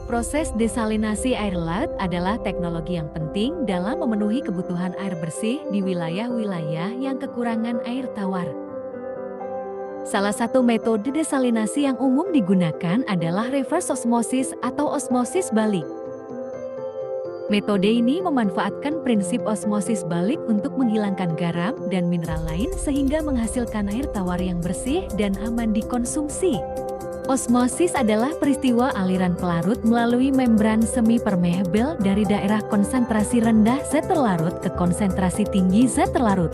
Proses desalinasi air laut adalah teknologi yang penting dalam memenuhi kebutuhan air bersih di wilayah-wilayah yang kekurangan air tawar. Salah satu metode desalinasi yang umum digunakan adalah reverse osmosis atau osmosis balik. Metode ini memanfaatkan prinsip osmosis balik untuk menghilangkan garam dan mineral lain sehingga menghasilkan air tawar yang bersih dan aman dikonsumsi. Osmosis adalah peristiwa aliran pelarut melalui membran semi permeabel dari daerah konsentrasi rendah zat terlarut ke konsentrasi tinggi zat terlarut.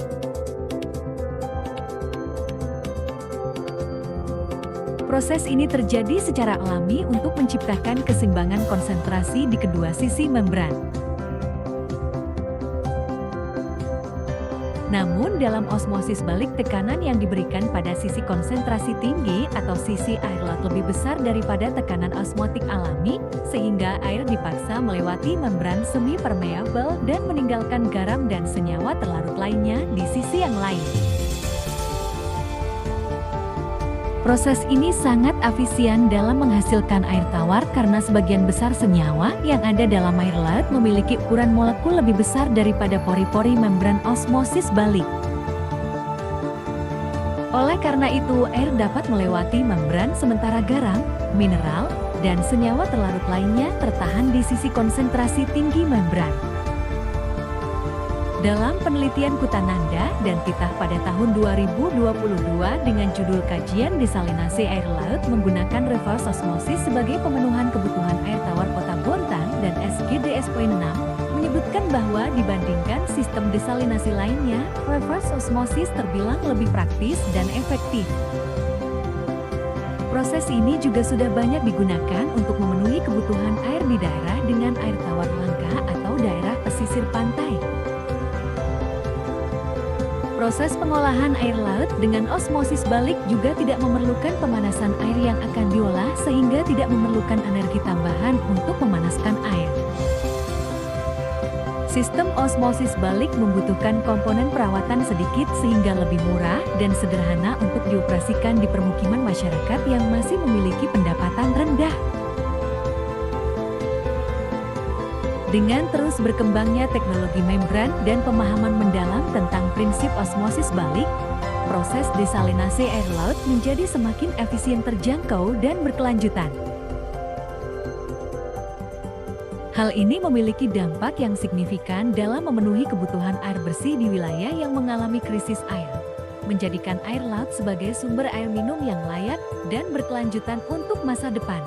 Proses ini terjadi secara alami untuk menciptakan keseimbangan konsentrasi di kedua sisi membran. Namun dalam osmosis balik tekanan yang diberikan pada sisi konsentrasi tinggi atau sisi air laut lebih besar daripada tekanan osmotik alami, sehingga air dipaksa melewati membran semi permeabel dan meninggalkan garam dan senyawa terlarut lainnya di sisi yang lain. Proses ini sangat efisien dalam menghasilkan air tawar karena sebagian besar senyawa yang ada dalam air laut memiliki ukuran molekul lebih besar daripada pori-pori membran osmosis balik. Oleh karena itu, air dapat melewati membran sementara garam, mineral, dan senyawa terlarut lainnya tertahan di sisi konsentrasi tinggi membran. Dalam penelitian Kutananda dan Titah pada tahun 2022 dengan judul Kajian Desalinasi Air Laut menggunakan reverse osmosis sebagai pemenuhan kebutuhan air tawar Kota Bontang dan SGDS.6, menyebutkan bahwa dibandingkan sistem desalinasi lainnya, reverse osmosis terbilang lebih praktis dan efektif. Proses ini juga sudah banyak digunakan untuk memenuhi kebutuhan air di daerah dengan air tawar langka atau daerah pesisir pantai. Proses pengolahan air laut dengan osmosis balik juga tidak memerlukan pemanasan air yang akan diolah sehingga tidak memerlukan energi tambahan untuk memanaskan air. Sistem osmosis balik membutuhkan komponen perawatan sedikit sehingga lebih murah dan sederhana untuk dioperasikan di permukiman masyarakat yang masih memiliki pendapatan rendah. Dengan terus berkembangnya teknologi membran dan pemahaman mendalam tentang prinsip osmosis balik, proses desalinasi air laut menjadi semakin efisien, terjangkau, dan berkelanjutan. Hal ini memiliki dampak yang signifikan dalam memenuhi kebutuhan air bersih di wilayah yang mengalami krisis air, menjadikan air laut sebagai sumber air minum yang layak dan berkelanjutan untuk masa depan.